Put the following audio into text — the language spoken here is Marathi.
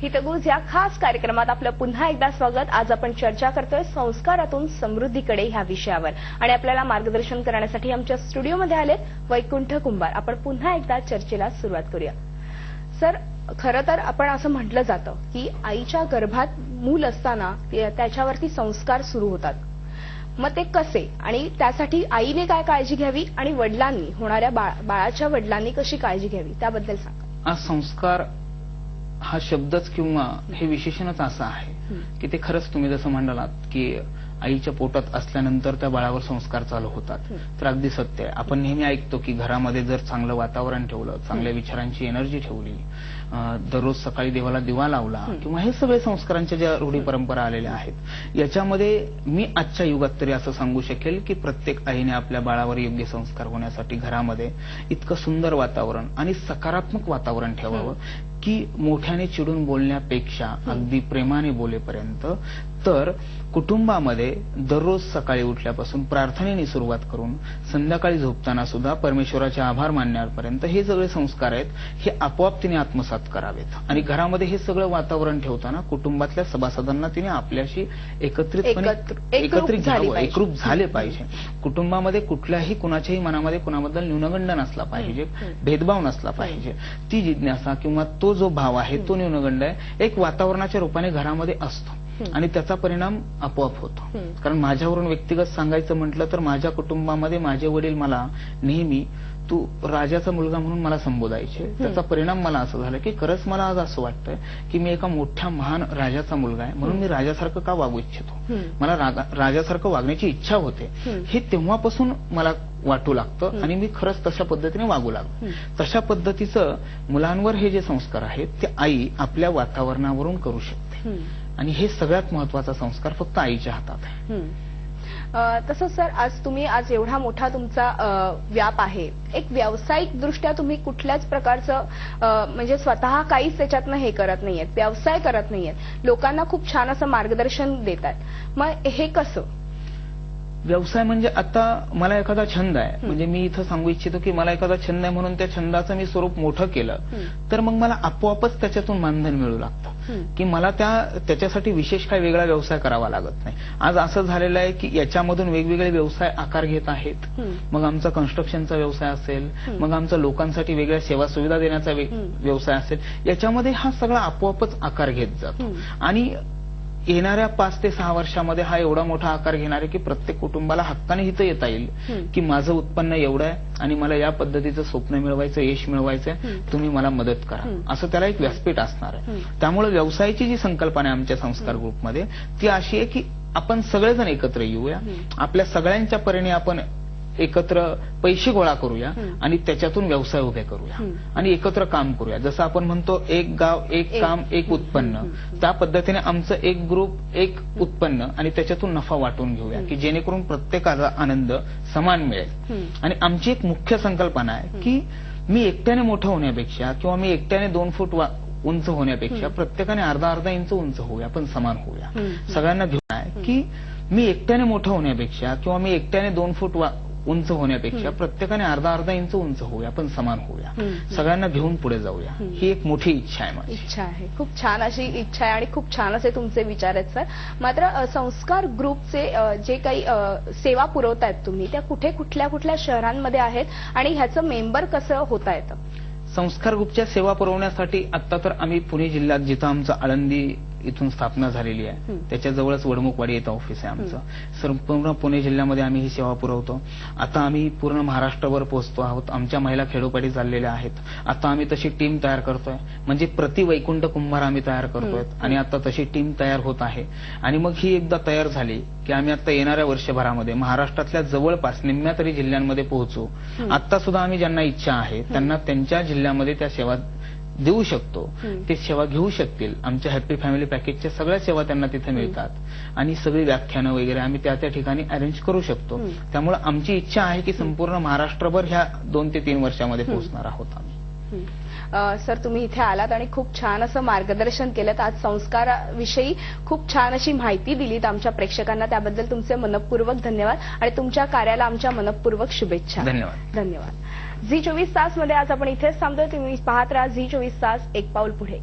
हितगुज या खास कार्यक्रमात आपलं पुन्हा एकदा स्वागत। आज आपण चर्चा करतोय संस्कारातून समृद्धीकडे ह्या विषयावर आणि आपल्याला मार्गदर्शन करण्यासाठी आमच्या स्टुडिओमध्ये आलेत वैकुंठ कुंभार। आपण पुन्हा एकदा चर्चेला सुरुवात करूया। सर, खरं तर आपण असं म्हटलं जातं की आईच्या गर्भात मूल असताना त्याच्यावरती संस्कार सुरू होतात। मग ते कसे आणि त्यासाठी आईने काय काळजी घ्यावी आणि वडिलांनी होणाऱ्या बाळाच्या वडिलांनी कशी काळजी घ्यावी त्याबद्दल सांगा। आज संस्कार हा शब्दच किंवा हे विशेषणच असं आहे की ते खरंच तुम्ही जसं म्हणालात की आईच्या पोटात असल्यानंतर त्या बाळावर संस्कार चालू होतात, तर अगदी सत्य आहे। आपण नेहमी ऐकतो की घरामध्ये जर चांगलं वातावरण ठेवलं, चांगल्या विचारांची एनर्जी ठेवली, दररोज सकाळी देवाला दिवा लावला किंवा हे सगळे संस्कारांच्या ज्या रूढी परंपरा आलेल्या आहेत, याच्यामध्ये मी आजच्या युगात तरी असं सांगू शकेल की प्रत्येक आईने आपल्या बाळावर योग्य संस्कार होण्यासाठी घरामध्ये इतकं सुंदर वातावरण आणि सकारात्मक वातावरण ठेवावं की मोठ्याने चिडून बोलण्यापेक्षा अगदी प्रेमाने बोलेपर्यंत, तर कुटुंबामध्ये दररोज सकाळी उठल्यापासून प्रार्थनेने सुरुवात करून संध्याकाळी झोपताना सुद्धा परमेश्वराचे आभार मानण्यापर्यंत हे सगळे संस्कार आहेत, हे आपोआप तिने आत्मसात करावेत। आणि घरामध्ये हे सगळं वातावरण ठेवताना कुटुंबातल्या सभासदांना तिने आपल्याशी एकत्रित घ्यावं, एकरूप झाले पाहिजे। कुटुंबामध्ये कुठल्याही कुणाच्याही मनामध्ये कुणाबद्दल न्यूनगंड नसला पाहिजे, भेदभाव नसला पाहिजे। ती जिज्ञासा किंवा तो जो भाव आहे तो न्यूनगंड आहे एक वातावरणाच्या रूपाने घरामध्ये असतो आणि त्याचा परिणाम आपोआप होतो। कारण माझ्यावरून व्यक्तिगत सांगायचं म्हटलं तर माझ्या कुटुंबामध्ये माझे वडील मला नेहमी तू राजाचा मुलगा म्हणून मला संबोधायचे। त्याचा परिणाम मला असं झालं की खरंच मला आज असं वाटतंय की मी एका मोठ्या महान राजाचा मुलगा आहे, म्हणून मी राजासारखं का वागू इच्छितो, मला राजासारखं वागण्याची इच्छा होते, हे तेव्हापासून मला वाटू लागतं आणि मी खरंच तशा पद्धतीने वागू लागलो। तशा पद्धतीचं मुलांवर हे जे संस्कार आहेत ते आई आपल्या वातावरणावरून करू शकते आणि हे सगळ्यात महत्वाचा संस्कार फक्त आईच्या हातात आहे। तसंच सर, आज एवढा मोठा तुमचा व्याप आहे, एक व्यावसायिक दृष्ट्या तुम्ही कुठल्याच प्रकारचं म्हणजे स्वतः काहीच त्याच्यातनं हे करत नाहीयेत, व्यवसाय करत नाहीयेत, लोकांना खूप छान असं मार्गदर्शन देतात। मग हे कसं? व्यवसाय म्हणजे आता मला एखादा छंद आहे, म्हणजे मी इथं सांगू इच्छितो की मला एखादा छंद आहे म्हणून त्या छंदाचं मी स्वरूप मोठं केलं तर मग मला आपोआपच त्याच्यातून मानधन मिळू लागतं की मला त्याच्यासाठी विशेष काही वेगळा व्यवसाय करावा लागत नाही। आज असं झालेलं आहे की याच्यामधून वेगवेगळे व्यवसाय आकार घेत आहेत। मग आमचा कन्स्ट्रक्शनचा व्यवसाय असेल, मग आमचा लोकांसाठी वेगळ्या सेवा सुविधा देण्याचा व्यवसाय असेल, याच्यामध्ये हा सगळा आपोआपच आकार घेत जातो आणि येणाऱ्या 5 ते 6 वर्षामध्ये हा एवढा मोठा आकार घेणार आहे की प्रत्येक कुटुंबाला हक्काने इथं येता येईल की माझं उत्पन्न एवढं आहे आणि मला या पद्धतीचं स्वप्न मिळवायचं, यश मिळवायचं, तुम्ही मला मदत करा, असं त्याला एक व्यासपीठ असणार आहे। त्यामुळे व्यवसायाची जी संकल्पना आहे आमच्या संस्कार ग्रुपमध्ये ती अशी आहे की आपण सगळेजण एकत्र येऊया, आपल्या सगळ्यांच्या परीने आपण एकत्र पैसे गोळा करूया आणि त्याच्यातून व्यवसाय उभे करूया आणि एकत्र काम करूया। जसं आपण म्हणतो एक गाव एक काम एक उत्पन्न, त्या पद्धतीने आमचं एक ग्रुप एक उत्पन्न आणि त्याच्यातून नफा वाटून घेऊया की जेणेकरून प्रत्येकाला आनंद समान मिळेल। आणि आमची एक मुख्य संकल्पना आहे की मी एकट्याने मोठं होण्यापेक्षा किंवा मी एकट्याने 2 फूट उंच होण्यापेक्षा प्रत्येकाने अर्धा इंच उंच होऊया, पण समान होऊया। सगळ्यांना घेऊन आहे की मी एकट्याने मोठं होण्यापेक्षा किंवा मी एकट्याने 2 फूट उंच होण्यापेक्षा प्रत्येकाने अर्धा इंच उंच होऊया, पण समान होऊया, सगळ्यांना घेऊन पुढे जाऊया, ही एक मोठी इच्छा आहे माझी। इच्छा आहे, खूप छान अशी इच्छा आहे आणि खूप छान असे तुमचे विचार आहेत सर। मात्र संस्कार ग्रुपचे जे काही सेवा पुरवतायत तुम्ही, त्या कुठल्या शहरांमध्ये आहेत आणि ह्याचं मेंबर कसं होता येतं? संस्कार ग्रुपच्या सेवा पुरवण्यासाठी आता तर आम्ही पुणे जिल्ह्यात, जिथं आमचं आळंदी इथून स्थापना झालेली आहे त्याच्याजवळच वडमुखवाडी येतं ऑफिस आहे आमचं, संपूर्ण पुणे जिल्ह्यामध्ये आम्ही ही सेवा पुरवतो। आता आम्ही पूर्ण महाराष्ट्रावर पोहोचतो आहोत, आमच्या महिला खेडोपाडी चाललेल्या आहेत। आता आम्ही तशी टीम तयार करतोय, म्हणजे प्रति वैकुंठ कुंभार आम्ही तयार करतोय आणि आता तशी टीम तयार होत आहे। आणि मग ही एकदा तयार झाली की आम्ही आता येणाऱ्या वर्षभरामध्ये महाराष्ट्रातल्या जवळपास निम्म्या तरी जिल्ह्यांमध्ये पोहोचू। आता सुद्धा आम्ही ज्यांना इच्छा आहे त्यांना त्यांच्या जिल्ह्यामध्ये त्या सेवा देऊ शकतो, ते सेवा घेऊ शकतील। आमच्या हॅपी फॅमिली पॅकेजच्या सगळ्या सेवा त्यांना तिथे मिळतात आणि सगळी व्याख्यानं वगैरे आम्ही त्या ठिकाणी अरेंज करू शकतो। त्यामुळे आमची इच्छा आहे की संपूर्ण महाराष्ट्रभर ह्या 2 ते 3 वर्षामध्ये पोहोचणार आहोत आम्ही। सर, तुम्ही इथे आलात आणि खूप छान असं मार्गदर्शन केलं, आज संस्काराविषयी खूप छान अशी माहिती दिलीत आमच्या प्रेक्षकांना, त्याबद्दल तुमचे मनपूर्वक धन्यवाद आणि तुमच्या कार्याला आमच्या मनपूर्वक शुभेच्छा। धन्यवाद। झी 24 तास मध्ये आज आपण इथेच थांबतोय। तुम्ही पाहत राहा झी 24 तास, एक पाऊल पुढे।